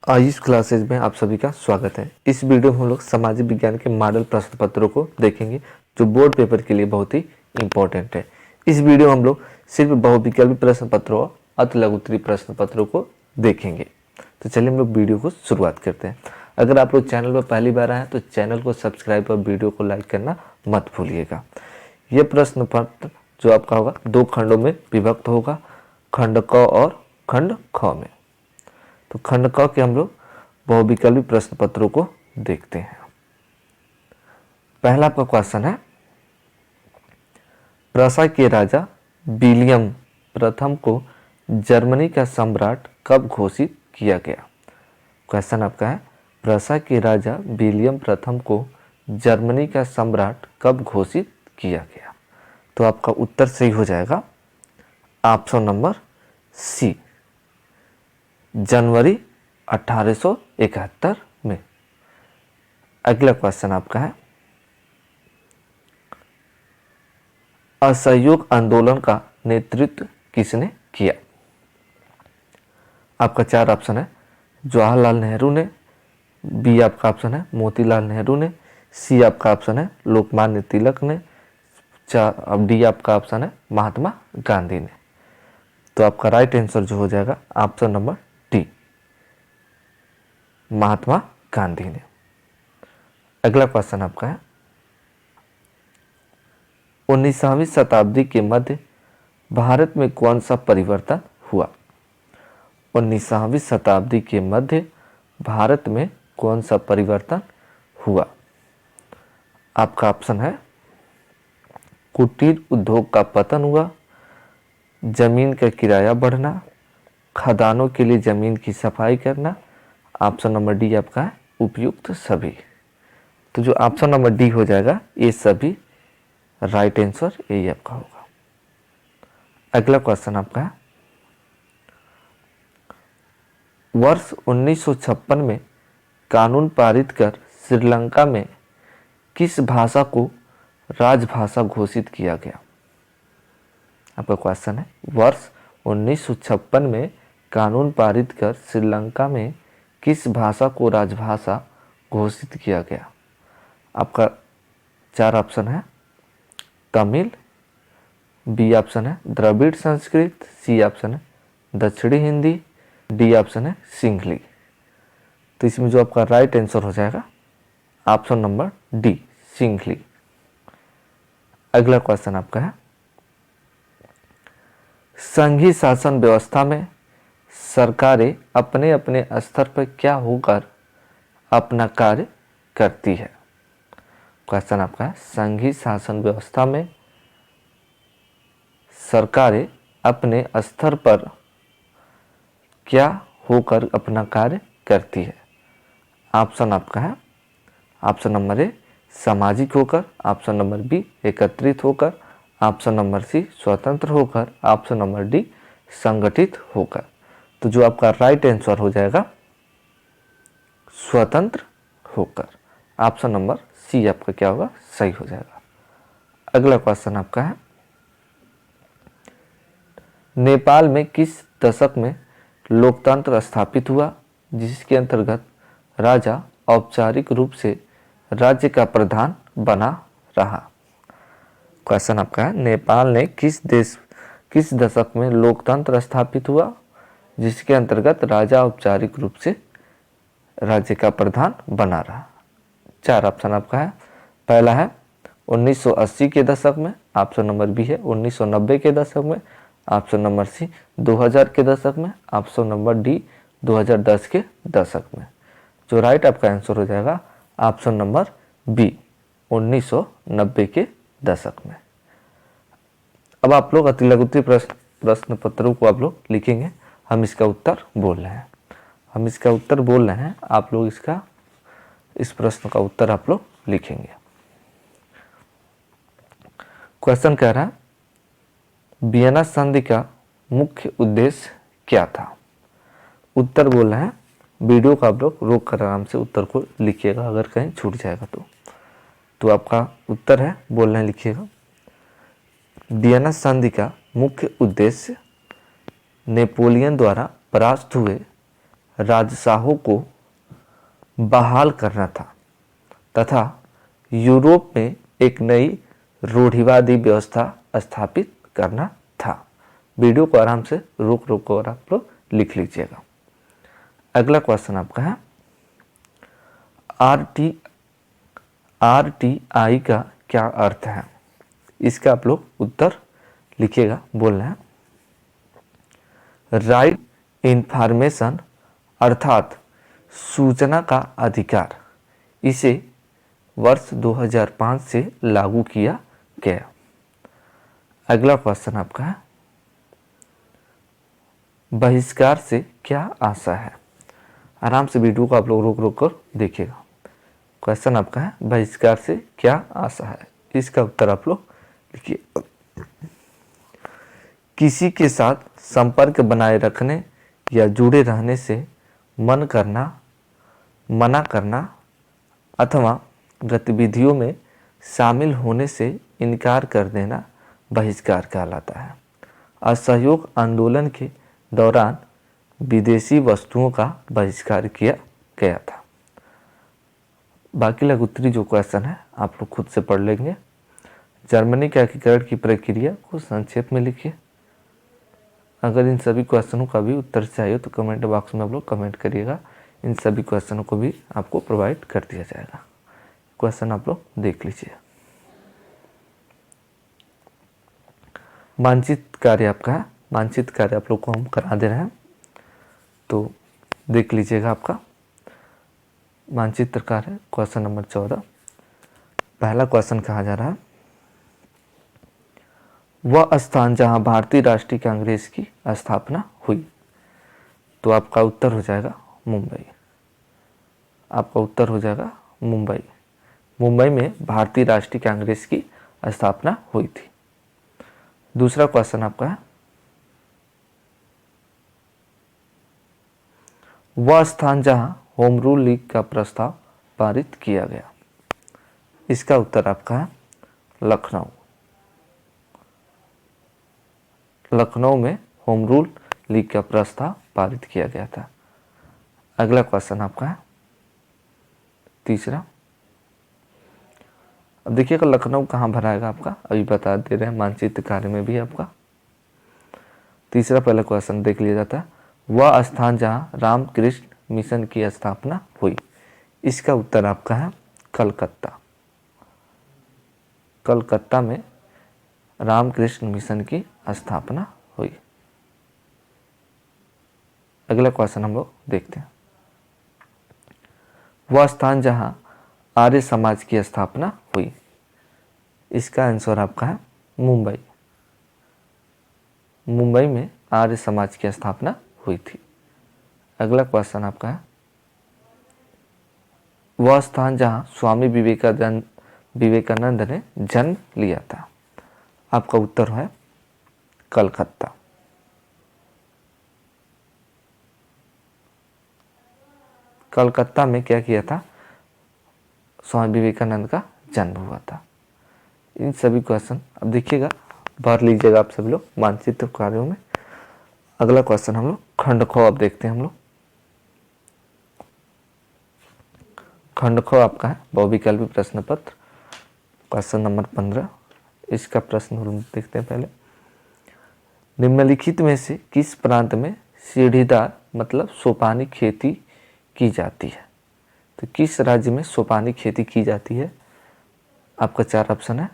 Ayush classes में आप सभी का स्वागत है। इस वीडियो में हम लोग सामाजिक विज्ञान के मॉडल प्रश्न पत्रों को देखेंगे जो बोर्ड पेपर के लिए बहुत ही इंपॉर्टेंट है। इस वीडियो में हम लोग सिर्फ बहुविकल्पी प्रश्न पत्रों और अति लघुत्तरीय प्रश्न पत्रों को देखेंगे। तो चलिए हम लोग वीडियो को शुरुआत करते हैं। अगर आप लोग चैनल पर पहली बार आए तो चैनल को सब्सक्राइब और वीडियो को लाइक करना मत भूलिएगा। यह प्रश्न पत्र जो आपका होगा 2 खंडों में विभक्त होगा, खंड क और खंड ख में। तो खंड क के हम लोग बहुविकल्पी प्रश्न पत्रों को देखते हैं। पहला आपका क्वेश्चन है, प्रसा के राजा विलियम प्रथम को जर्मनी का सम्राट कब घोषित किया गया। क्वेश्चन आपका है, प्रसा के राजा विलियम प्रथम को जर्मनी का सम्राट कब घोषित किया गया। तो आपका उत्तर सही हो जाएगा ऑप्शन नंबर सी, जनवरी 1871 में। अगला क्वेश्चन आपका है, असहयोग आंदोलन का नेतृत्व किसने किया। आपका 4 ऑप्शन है, जवाहरलाल नेहरू ने, बी आपका ऑप्शन है मोतीलाल नेहरू ने, सी आपका ऑप्शन है लोकमान्य तिलक ने, अब डी आपका ऑप्शन है महात्मा गांधी ने। तो आपका राइट आंसर जो हो जाएगा option number D, Mahatma Gandhi ने। अगला क्वेश्चन आपका है, 19वीं शताब्दी के मध्य भारत में कौन सा परिवर्तन हुआ। 19वीं शताब्दी के मध्य भारत में कौन सा परिवर्तन हुआ। आपका ऑप्शन है कुटीर उद्योग का पतन हुआ, जमीन का किराया बढ़ना, खदानों के लिए जमीन की सफाई करना, ऑप्शन नंबर डी आपका है उपयुक्त सभी। तो जो ऑप्शन नंबर डी हो जाएगा ये सभी राइट आंसर यही आपका होगा। अगला क्वेश्चन आपका है, वर्ष 1956 में कानून पारित कर श्रीलंका में किस भाषा को राजभाषा घोषित किया गया। आपका क्वेश्चन है, वर्ष 1956 में कानून पारित कर श्रीलंका में किस भाषा को राजभाषा घोषित किया गया। आपका 4 ऑप्शन है, तमिल, बी ऑप्शन है द्रविड़ संस्कृत, सी ऑप्शन है दक्षिणी हिंदी, डी ऑप्शन है सिंहली। तो इसमें जो आपका राइट आंसर हो जाएगा ऑप्शन नंबर डी, सिंहली। अगला क्वेश्चन आपका है, संघीय शासन व्यवस्था में सरकारें अपने अपने स्तर पर क्या होकर अपना कार्य करती है। क्वेश्चन आपका है, संघीय शासन व्यवस्था में सरकारें अपने स्तर पर क्या होकर अपना कार्य करती है। ऑप्शन आपका है ऑप्शन नंबर ए सामाजिक होकर, ऑप्शन नंबर बी एकत्रित होकर, ऑप्शन नंबर सी स्वतंत्र होकर, ऑप्शन नंबर डी संगठित होकर। तो जो आपका राइट आंसर हो जाएगा स्वतंत्र होकर, ऑप्शन नंबर सी आपका क्या होगा सही हो जाएगा। अगला क्वेश्चन आपका है, नेपाल में किस दशक में लोकतंत्र स्थापित हुआ जिसके अंतर्गत राजा औपचारिक रूप से राज्य का प्रधान बना रहा। क्वेश्चन आपका है, नेपाल ने किस दशक में लोकतंत्र स्थापित हुआ जिसके अंतर्गत राजा औपचारिक रूप से राज्य का प्रधान बना रहा। 4 ऑप्शन आपका है, पहला है 1980 के दशक में, ऑप्शन नंबर बी है 1990 के दशक में, ऑप्शन नंबर सी 2000 के दशक में, ऑप्शन नंबर डी 2010 के दशक में। जो राइट आपका आंसर हो जाएगा ऑप्शन नंबर बी 1990 के दशक में। अब आप लोग अति लघुत्तरीय प्रश्न पत्रों को आप लोग लिखेंगे, हम इसका उत्तर बोल रहे हैं, हम इसका उत्तर बोल रहे हैं, आप लोग इस प्रश्न का उत्तर आप लोग लिखेंगे। क्वेश्चन कह रहा है, वियना संधि का मुख्य उद्देश्य क्या था। उत्तर बोल रहे हैं, वीडियो को आप लोग रोक कर आराम से उत्तर को लिखिएगा, अगर कहीं छूट जाएगा तो आपका उत्तर है बोल रहे हैं लिखिएगा, वियना संधि का मुख्य उद्देश्य नेपोलियन द्वारा परास्त हुए राजशाहों को बहाल करना था तथा यूरोप में एक नई रूढ़िवादी व्यवस्था स्थापित करना था। वीडियो को आराम से रोक रोक कर आप लोग लिख लीजिएगा। अगला क्वेश्चन आपका है आरटीआई का क्या अर्थ है? इसका आप लोग उत्तर लिखिएगा, बोलना है। राइट इंफॉर्मेशन अर्थात सूचना का अधिकार। इसे वर्ष 2005 से लागू किया गया। अगला क्वेश्चन आपका है बहिष्कार से क्या आशा है? आराम से वीडियो को आप लोग रोक रोक कर देखिएगा। क्वेश्चन आपका है बहिष्कार से क्या आशा है? इसका उत्तर आप लोग लिखिए। किसी के साथ संपर्क बनाए रखने या जुड़े रहने से मना करना अथवा गतिविधियों में शामिल होने से इनकार कर देना बहिष्कार कहलाता है। असहयोग आंदोलन के दौरान विदेशी वस्तुओं का बहिष्कार किया गया था। बाकी लघुत्तरी जो क्वेश्चन है आप लोग खुद से पढ़ लेंगे। जर्मनी के एकीकरण की प्रक्रिया को संक्षेप में लिखिए। अगर इन सभी क्वेश्चनों का भी उत्तर चाहिए तो कमेंट बॉक्स में आप लोग कमेंट करिएगा। इन सभी क्वेश्चनों को भी आपको प्रोवाइड कर दिया जाएगा। क्वेश्चन आप लोग देख लीजिए। मानचित्र कार्य आपका है। मानचित्र कार्य आप लोग को हम करा दे रहे हैं, तो देख लीजिएगा। आपका मानचित्र कार्य क्वेश्चन नंबर 14। पहला क्वेश्चन कहा जा रहा है वह स्थान जहां भारतीय राष्ट्रीय कांग्रेस की स्थापना हुई। तो आपका उत्तर हो जाएगा मुंबई। आपका उत्तर हो जाएगा मुंबई। मुंबई में भारतीय राष्ट्रीय कांग्रेस की स्थापना हुई थी। दूसरा क्वेश्चन आपका है वह स्थान जहां होम रूल लीग का प्रस्ताव पारित किया गया। इसका उत्तर आपका है लखनऊ। लखनऊ में होम रूल लीग का प्रस्ताव पारित किया गया था। अगला क्वेश्चन आपका है तीसरा। अब देखिएगा लखनऊ कहाँ भराएगा आपका, अभी बता दे रहे हैं मानचित्र कार्य में भी आपका। तीसरा पहला क्वेश्चन देख लिया जाता है वह स्थान जहां रामकृष्ण मिशन की स्थापना हुई। इसका उत्तर आपका है कलकत्ता। कलकत्ता में रामकृष्ण मिशन की स्थापना हुई। अगला क्वेश्चन हम लोग देखते हैं वह स्थान जहां आर्य समाज की स्थापना हुई। इसका आंसर आपका है मुंबई। मुंबई में आर्य समाज की स्थापना हुई थी। अगला क्वेश्चन आपका है वह स्थान जहां स्वामी विवेकानंद ने जन्म लिया था। आपका उत्तर है कलकत्ता। कलकत्ता में क्या किया था? स्वामी विवेकानंद का जन्म हुआ था। इन सभी क्वेश्चन अब देखिएगा, भर लीजिएगा आप सभी लोग मानचित्र कार्यों में। अगला क्वेश्चन हम लोग खंडखो अब देखते हैं। हम लोग खंडखो आपका है बहुविकल्पी प्रश्न पत्र क्वेश्चन नंबर 15। इसका प्रश्न हम देखते हैं पहले। निम्नलिखित में से किस प्रांत में सीढ़ीदार मतलब सोपानी खेती की जाती है? तो किस राज्य में सोपानी खेती की जाती है? आपका 4 ऑप्शन है।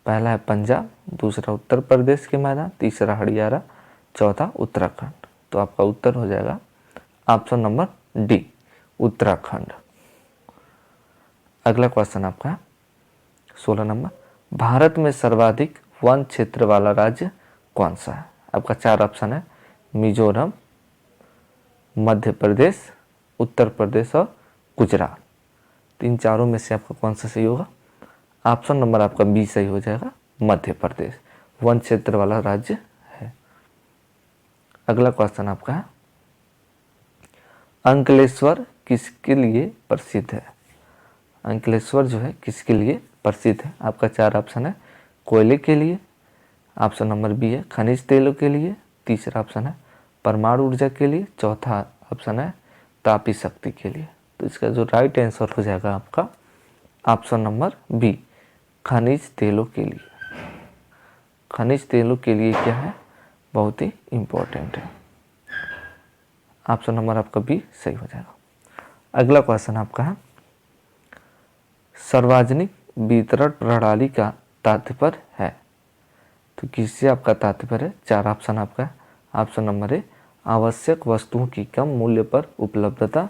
पहला है पंजाब, दूसरा उत्तर प्रदेश के मैदान, तीसरा हरियाणा, चौथा उत्तराखंड। तो आपका उत्तर हो जाएगा ऑप्शन नंबर डी उत्तराखंड। अगला क्वेश्चन आपका है 16 नंबर। भारत में सर्वाधिक वन क्षेत्र वाला राज्य कौन सा है? आपका 4 ऑप्शन है मिजोरम, मध्य प्रदेश, उत्तर प्रदेश और गुजरात। तीन चारों में से आपका कौन सा सही होगा? ऑप्शन नंबर आपका बी सही हो जाएगा, मध्य प्रदेश वन क्षेत्र वाला राज्य है। अगला क्वेश्चन आपका है अंकलेश्वर किसके लिए प्रसिद्ध है? अंकलेश्वर जो है किसके लिए प्रसिद्ध है? आपका 4 ऑप्शन है कोयले के लिए, ऑप्शन नंबर बी है खनिज तेलों के लिए, तीसरा ऑप्शन है परमाणु ऊर्जा के लिए, चौथा ऑप्शन है तापी शक्ति के लिए। तो इसका जो राइट आंसर हो जाएगा आपका ऑप्शन नंबर बी, खनिज तेलों के लिए। खनिज तेलों के लिए क्या है, बहुत ही इम्पोर्टेंट है। ऑप्शन नंबर आपका बी सही हो जाएगा। अगला क्वेश्चन आपका है, सार्वजनिक वितरण प्रणाली का तात्पर्य है। तो किससे आपका तात्पर्य है? 4 ऑप्शन आपका है। ऑप्शन नंबर ए, आवश्यक वस्तुओं की कम मूल्य पर उपलब्धता।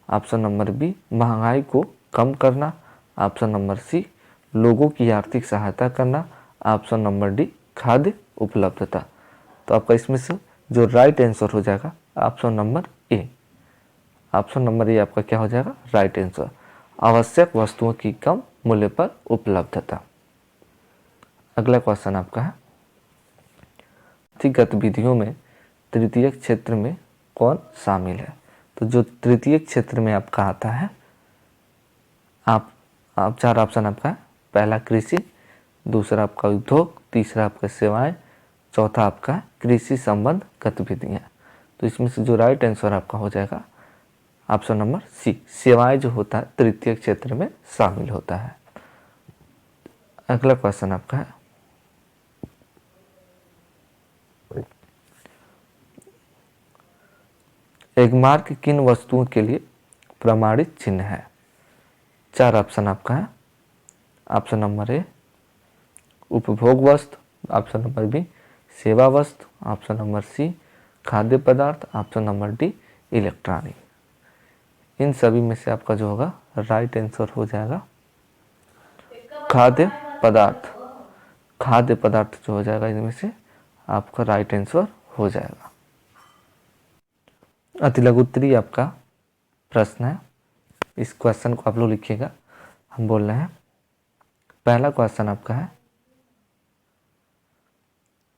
ऑप्शन नंबर बी, महंगाई को कम करना। ऑप्शन नंबर सी, लोगों की आर्थिक सहायता करना। ऑप्शन नंबर डी, खाद्य उपलब्धता। तो आपका इसमें से जो राइट आंसर हो जाएगा option number A. Option number A आपका क्या हो जाएगा, राइट आंसर, आवश्यक वस्तुओं की कम मूल्य पर उपलब्धता। अगला क्वेश्चन आपका है, आर्थिक गतिविधियों में तृतीय क्षेत्र में कौन शामिल है? तो जो तृतीय क्षेत्र में आपका आता है, आप 4 ऑप्शन आपका है। पहला कृषि, दूसरा आपका उद्योग, तीसरा आपका सेवाएं, चौथा आपका कृषि संबंध गतिविधियां। तो इसमें से जो राइट आंसर आपका हो जाएगा ऑप्शन नंबर सी, सेवाएं जो होता है तृतीय क्षेत्र में शामिल होता है। अगला क्वेश्चन आपका है, एक मार्क किन वस्तुओं के लिए प्रमाणित चिन्ह है? 4 ऑप्शन आपका है। ऑप्शन नंबर ए, उपभोग वस्तु। ऑप्शन नंबर बी, सेवा वस्तु। ऑप्शन नंबर सी, खाद्य पदार्थ। Option number D, electronic. इन सभी में से आपका जो होगा राइट आंसर हो जाएगा खाद्य पदार्थ। खाद्य पदार्थ जो हो जाएगा इनमें से आपका राइट आंसर हो जाएगा। अति लघु उत्तरीय आपका प्रश्न है, इस क्वेश्चन को आप लोग लिखिएगा। हम बोल रहे हैं, पहला क्वेश्चन आपका है,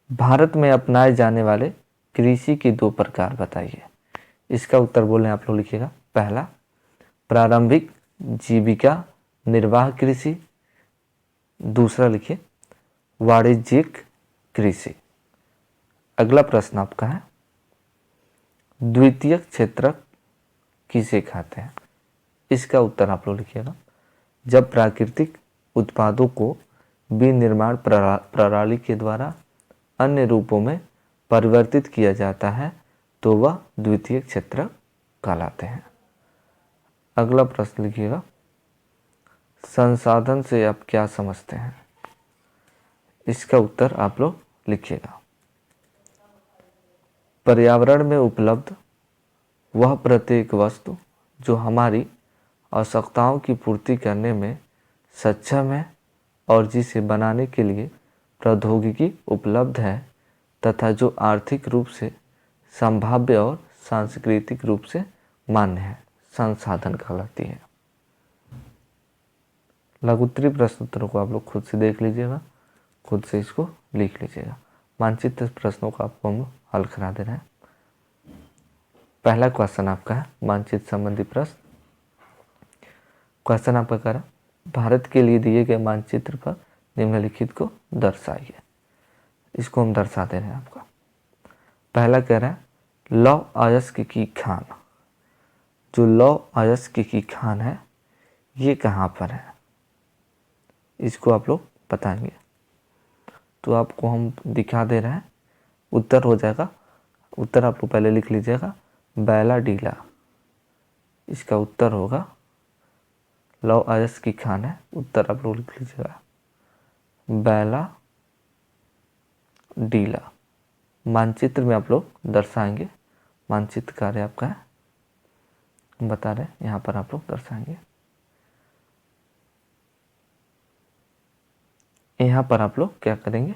भारत में अपनाए जाने वाले कृषि के 2 प्रकार बताइए। इसका उत्तर बोल रहे हैं आप लोग लिखिएगा। पहला, प्रारंभिक जीविका निर्वाह कृषि। दूसरा लिखिए वाणिज्यिक कृषि। अगला प्रश्न आपका है, द्वितीय क्षेत्र किसे कहते हैं? इसका उत्तर आप लोग लिखिएगा। जब प्राकृतिक उत्पादों को विनिर्माण प्रणाली के द्वारा अन्य रूपों में परिवर्तित किया जाता है तो वह द्वितीय क्षेत्र कहलाते हैं। अगला प्रश्न लिखिएगा, संसाधन से आप क्या समझते हैं? इसका उत्तर आप लोग लिखिएगा। पर्यावरण में उपलब्ध वह प्रत्येक वस्तु जो हमारी आवश्यकताओं की पूर्ति करने में सक्षम है और जिसे बनाने के लिए प्रौद्योगिकी उपलब्ध है तथा जो आर्थिक रूप से संभाव्य और सांस्कृतिक रूप से मान्य है, संसाधन कहलाती है। लघुत्तरीय प्रश्नोत्तरों को आप लोग खुद से देख लीजिएगा, खुद से इसको लिख लीजिएगा। मानचित्र प्रश्नों को आपको हम हल करा दे रहे हैं। पहला क्वेश्चन आपका है मानचित्र संबंधी प्रश्न। क्वेश्चन आपका कह रहा, भारत के लिए दिए गए मानचित्र पर निम्नलिखित को दर्शाइए। इसको हम दर्शा दे रहे हैं आपका। पहला कह रहा है लौह अयस्क की खान। जो लौह अयस्क की खान है ये कहाँ पर है, इसको आप लोग बताएंगे। तो आपको हम दिखा दे रहे हैं, उत्तर हो जाएगा। उत्तर आप लोग पहले लिख लीजिएगा, बैला डीला। इसका उत्तर होगा लौह अयस्क की खान है। उत्तर आप लोग लिख लीजिएगा, बैला डीला। मानचित्र में आप लोग दर्शाएंगे। मानचित्र कार्य आपका है, हम बता रहे हैं, यहाँ पर आप लोग दर्शाएंगे। यहाँ पर आप लोग क्या करेंगे,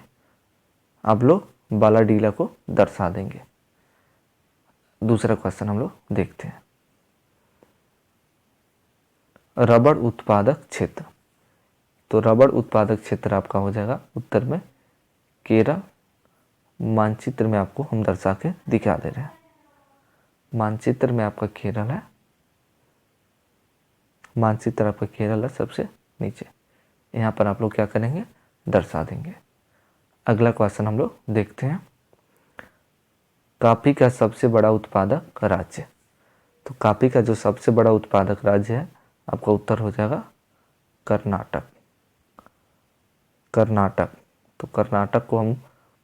आप लोग बाला डीला को दर्शा देंगे। दूसरा क्वेश्चन हम लोग देखते हैं, रबड़ उत्पादक क्षेत्र। तो रबड़ उत्पादक क्षेत्र आपका हो जाएगा उत्तर में केरल। मानचित्र में आपको हम दर्शा के दिखा दे रहे हैं। मानचित्र में आपका केरल है, मानचित्र आपका केरल है सबसे नीचे। यहाँ पर आप लोग क्या करेंगे, दर्शा देंगे। अगला क्वेश्चन हम लोग देखते हैं, कॉफी का सबसे बड़ा उत्पादक राज्य। तो कॉफ़ी का जो सबसे बड़ा उत्पादक राज्य है आपका उत्तर हो जाएगा कर्नाटक। कर्नाटक, तो कर्नाटक को हम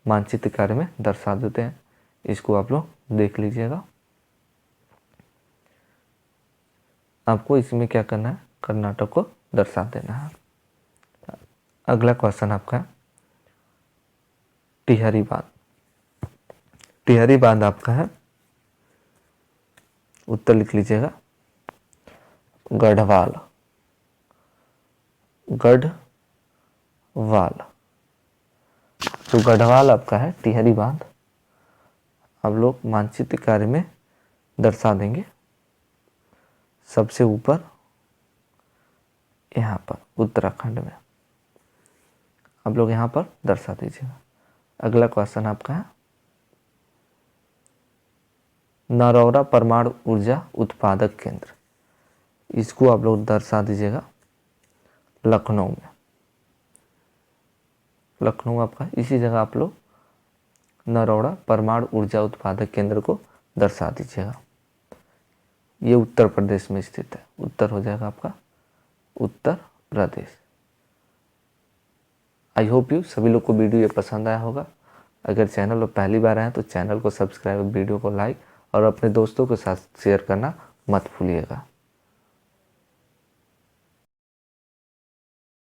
मानचित्र कार्य में दर्शा देते हैं। इसको आप लोग देख लीजिएगा। आपको इसमें क्या करना है, कर्नाटक को दर्शा देना है। अगला क्वेश्चन आपका टिहरी बांध। टिहरी बांध आपका है, उत्तर लिख लीजिएगा गढ़वाल। गढ़वाल, तो गढ़वाल आपका है टिहरी बांध आप लोग मानचित्र कार्य में दर्शा देंगे। सबसे ऊपर यहाँ पर उत्तराखंड में आप लोग यहाँ पर दर्शा दीजिएगा। अगला क्वेश्चन आपका है नरौरा परमाणु ऊर्जा उत्पादक केंद्र। इसको आप लोग दर्शा दीजिएगा लखनऊ में। लखनऊ आपका, इसी जगह आप लोग नरौरा परमाणु ऊर्जा उत्पादक केंद्र को दर्शा दीजिएगा। ये उत्तर प्रदेश में स्थित है। उत्तर हो जाएगा आपका Uttar Pradesh. I hope you सभी लोग को वीडियो ये पसंद आया होगा। अगर चैनल पर पहली बार आए तो चैनल को सब्सक्राइब, वीडियो को लाइक और अपने दोस्तों के साथ शेयर करना मत भूलिएगा।